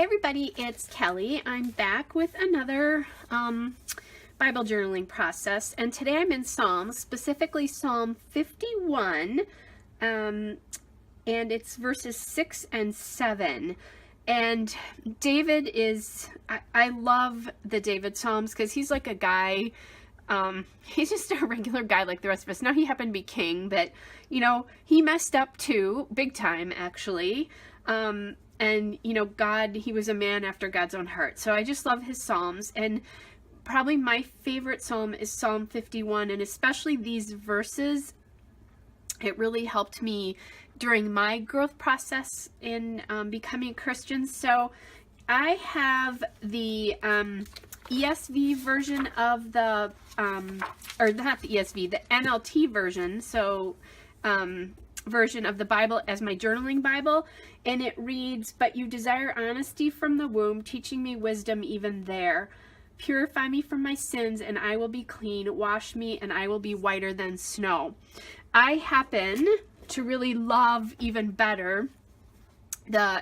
everybody, it's Kelly. I'm back with another Bible journaling process, and today I'm in Psalms, specifically Psalm 51, and it's verses 6 and 7. And David is, I love the David Psalms because he's like a guy, he's just a regular guy like the rest of us. Now he happened to be king, but you know, he messed up too, big time actually. And you know, he was a man after God's own heart. So I just love his Psalms, and probably my favorite Psalm is Psalm 51, and especially these verses. It really helped me during my growth process in becoming a Christian. So I have the ESV version of the, or not the ESV, the NLT version. So version of the Bible as my journaling Bible, and it reads, "But you desire honesty from the womb, teaching me wisdom even there. Purify me from my sins, and I will be clean. Wash me, and I will be whiter than snow." I happen to really love even better the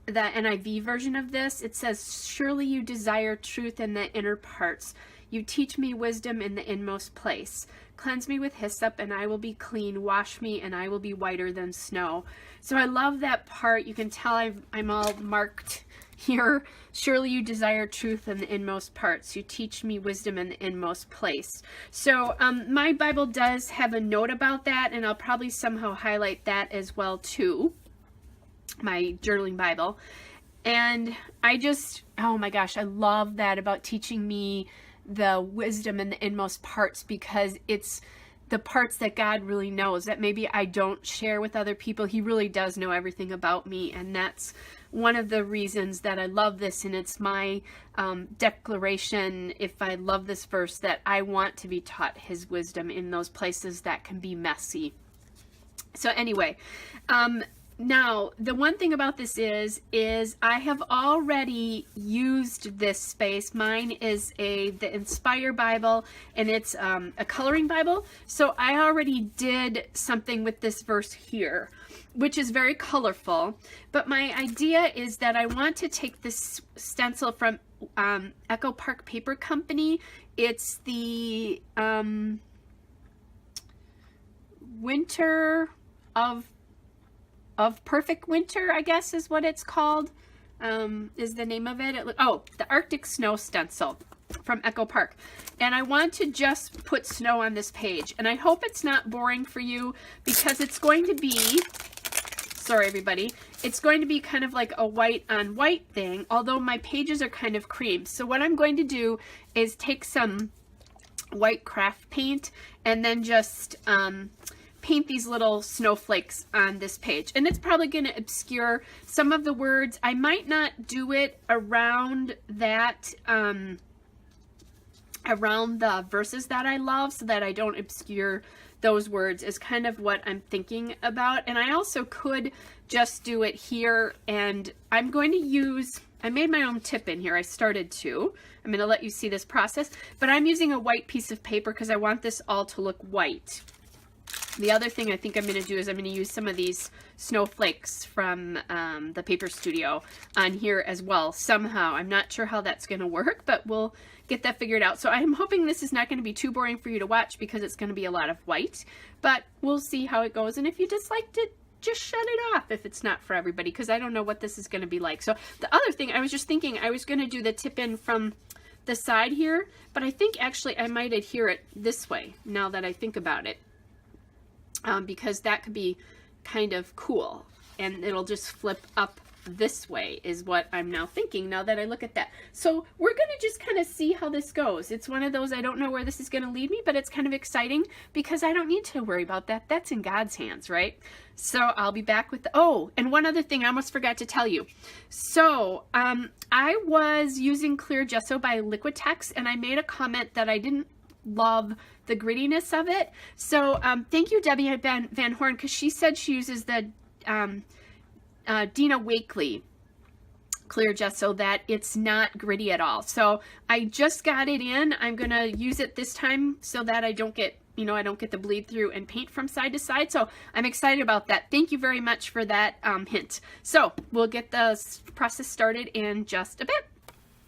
NIV version of this. It says, "Surely you desire truth in the inner parts. You teach me wisdom in the inmost place. Cleanse me with hyssop, and I will be clean. Wash me, and I will be whiter than snow." So I love that part. You can tell I'm all marked here. "Surely you desire truth in the inmost parts. You teach me wisdom in the inmost place." So my Bible does have a note about that, and I'll probably somehow highlight that as well too. My journaling Bible. And I just, oh my gosh, I love that about teaching me the wisdom in the inmost parts, because it's the parts that God really knows that maybe I don't share with other people. He really does know everything about me, and that's one of the reasons that I love this, and it's my declaration, if I love this verse, that I want to be taught his wisdom in those places that can be messy. So anyway, now, the one thing about this is I have already used this space. Mine is the Inspire Bible, and it's a coloring Bible. So I already did something with this verse here, which is very colorful. But my idea is that I want to take this stencil from Echo Park Paper Company. It's the Winter of Perfect Winter, I guess is what it's called, is the name of it. The Arctic Snow Stencil from Echo Park. And I want to just put snow on this page. And I hope it's not boring for you, because it's going to be, sorry everybody, it's going to be kind of like a white on white thing, although my pages are kind of cream. So what I'm going to do is take some white craft paint and then just paint these little snowflakes on this page, and it's probably going to obscure some of the words. I might not do it around that around the verses that I love, so that I don't obscure those words, is kind of what I'm thinking about. And I also could just do it here, and I'm going to use, I made my own tip in here. I started to. I'm going to let you see this process, but I'm using a white piece of paper because I want this all to look white. The other thing I think I'm going to do is I'm going to use some of these snowflakes from the Paper Studio on here as well somehow. I'm not sure how that's going to work, but we'll get that figured out. So I'm hoping this is not going to be too boring for you to watch, because it's going to be a lot of white, but we'll see how it goes. And if you disliked it, just shut it off if it's not for everybody, because I don't know what this is going to be like. So the other thing, I was just thinking I was going to do the tip in from the side here, but I think actually I might adhere it this way now that I think about it. Because that could be kind of cool, and it'll just flip up this way is what I'm now thinking now that I look at that. So we're going to just kind of see how this goes. It's one of those, I don't know where this is going to lead me, but it's kind of exciting because I don't need to worry about that. That's in God's hands, right? So I'll be back with and one other thing I almost forgot to tell you. So I was using Clear Gesso by Liquitex, and I made a comment that I didn't love the grittiness of it. So thank you, Debbie Van Horn, because she said she uses the Dina Wakley Clear Gesso, that it's not gritty at all. So I just got it in. I'm going to use it this time so that I don't get you know, I don't get to bleed through and paint from side to side. So I'm excited about that. Thank you very much for that hint. So we'll get the process started in just a bit.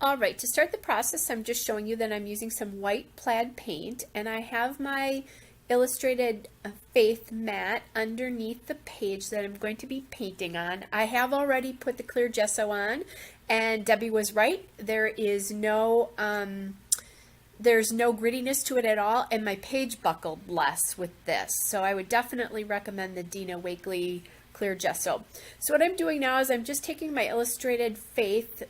All right, to start the process, I'm just showing you that I'm using some white plaid paint, and I have my Illustrated Faith mat underneath the page that I'm going to be painting on. I have already put the clear gesso on, and Debbie was right. There's no grittiness to it at all, and my page buckled less with this. So I would definitely recommend the Dina Wakley clear gesso. So what I'm doing now is I'm just taking my Illustrated Faith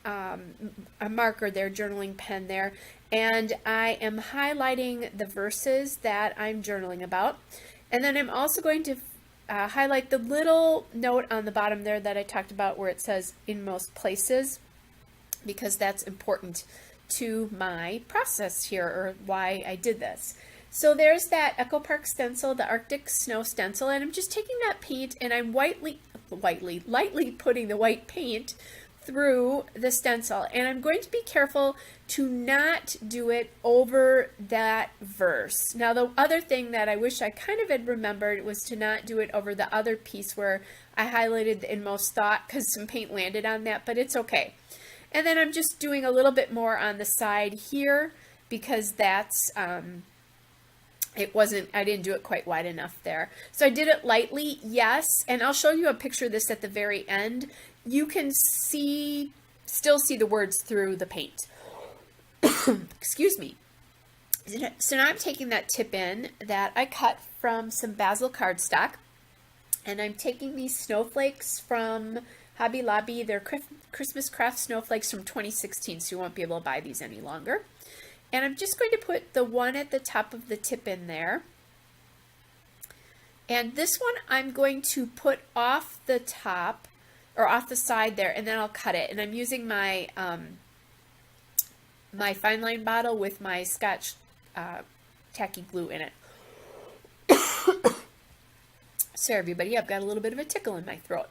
a marker there, journaling pen there, and I am highlighting the verses that I'm journaling about. And then I'm also going to highlight the little note on the bottom there that I talked about where it says in most places, because that's important to my process here, or why I did this. So there's that Echo Park stencil, the Arctic Snow stencil, and I'm just taking that paint and I'm lightly putting the white paint through the stencil, and I'm going to be careful to not do it over that verse. Now the other thing that I wish I kind of had remembered was to not do it over the other piece where I highlighted the inmost thought, because some paint landed on that, but it's okay. And then I'm just doing a little bit more on the side here because that's I didn't do it quite wide enough there. So I did it lightly, yes, and I'll show you a picture of this at the very end. You can still see the words through the paint. Excuse me. So now I'm taking that tip in that I cut from some Basil cardstock, and I'm taking these snowflakes from Hobby Lobby. They're Christmas craft snowflakes from 2016, so you won't be able to buy these any longer. And I'm just going to put the one at the top of the tip in there. And this one I'm going to put off the top, or off the side there, and then I'll cut it. And I'm using my my fine line bottle with my Scotch tacky glue in it. Sorry everybody, I've got a little bit of a tickle in my throat.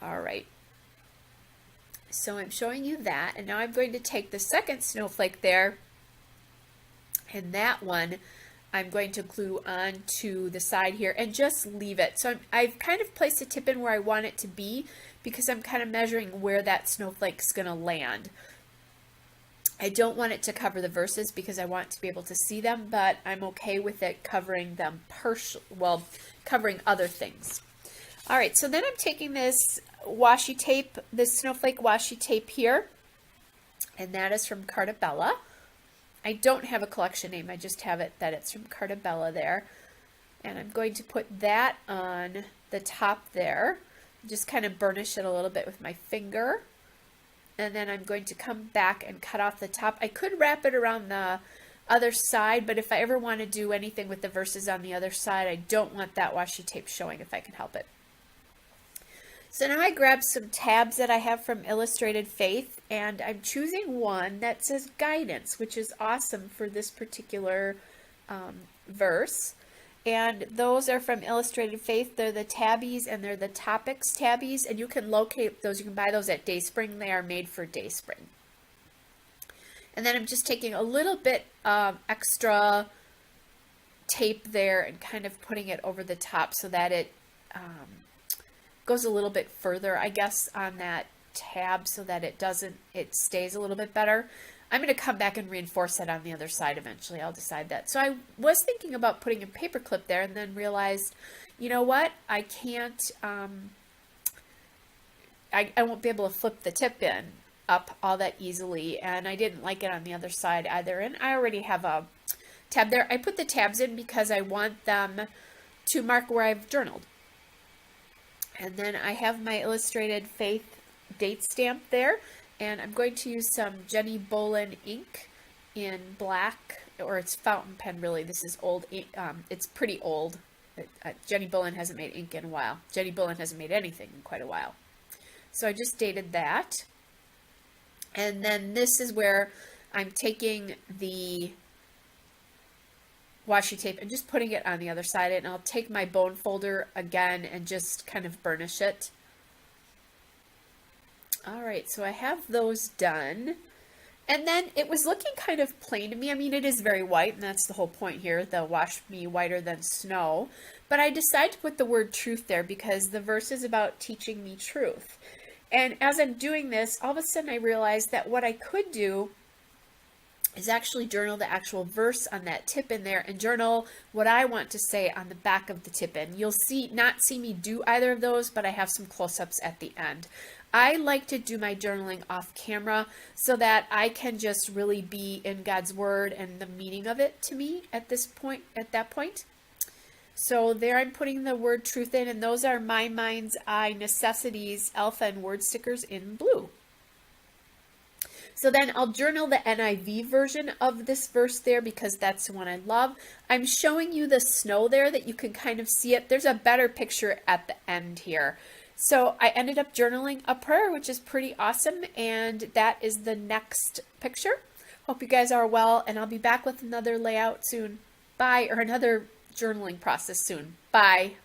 All right. So I'm showing you that, and now I'm going to take the second snowflake there, and that one I'm going to glue onto the side here and just leave it. So I've kind of placed the tip in where I want it to be because I'm kind of measuring where that snowflake's going to land. I don't want it to cover the verses because I want to be able to see them, but I'm okay with it covering them covering other things. All right, so then I'm taking this washi tape, this snowflake washi tape here, and that is from Carta Bella. I don't have a collection name, I just have it that it's from Carta Bella there. And I'm going to put that on the top there. Just kind of burnish it a little bit with my finger. And then I'm going to come back and cut off the top. I could wrap it around the other side, but if I ever want to do anything with the verses on the other side, I don't want that washi tape showing if I can help it. So now I grabbed some tabs that I have from Illustrated Faith, and I'm choosing one that says guidance, which is awesome for this particular verse. And those are from Illustrated Faith. They're the tabbies, and they're the topics tabbies, and you can locate those. You can buy those at Dayspring. They are made for Dayspring. And then I'm just taking a little bit of extra tape there and kind of putting it over the top so that it goes a little bit further, I guess, on that tab so that it stays a little bit better. I'm going to come back and reinforce it on the other side eventually. I'll decide that. So I was thinking about putting a paper clip there and then realized, you know what, I can't, I won't be able to flip the tip in up all that easily, and I didn't like it on the other side either, and I already have a tab there. I put the tabs in because I want them to mark where I've journaled. And then I have my Illustrated Faith date stamp there, and I'm going to use some Jenny Bolin ink in black, or it's fountain pen really. This is old, it's pretty old. Jenny Bolin hasn't made ink in a while. Jenny Bolin hasn't made anything in quite a while. So I just dated that. And then this is where I'm taking the washi tape and just putting it on the other side, and I'll take my bone folder again and just kind of burnish it. All right, so I have those done, And then it was looking kind of plain to me. I mean, it is very white, and that's the whole point here. They'll wash me whiter than snow. But I decided to put the word truth there because the verse is about teaching me truth. And as I'm doing this, all of a sudden I realized that what I could do is actually journal the actual verse on that tip in there and journal what I want to say on the back of the tip in. You'll not see me do either of those, but I have some close-ups at the end. I like to do my journaling off camera so that I can just really be in God's word and the meaning of it to me at that point. So there I'm putting the word truth in, and those are My Mind's Eye Necessities Alpha and Word stickers in blue. So then I'll journal the NIV version of this verse there because that's the one I love. I'm showing you the snow there that you can kind of see it. There's a better picture at the end here. So I ended up journaling a prayer, which is pretty awesome. And that is the next picture. Hope you guys are well, and I'll be back with another layout soon. Bye, or another journaling process soon. Bye.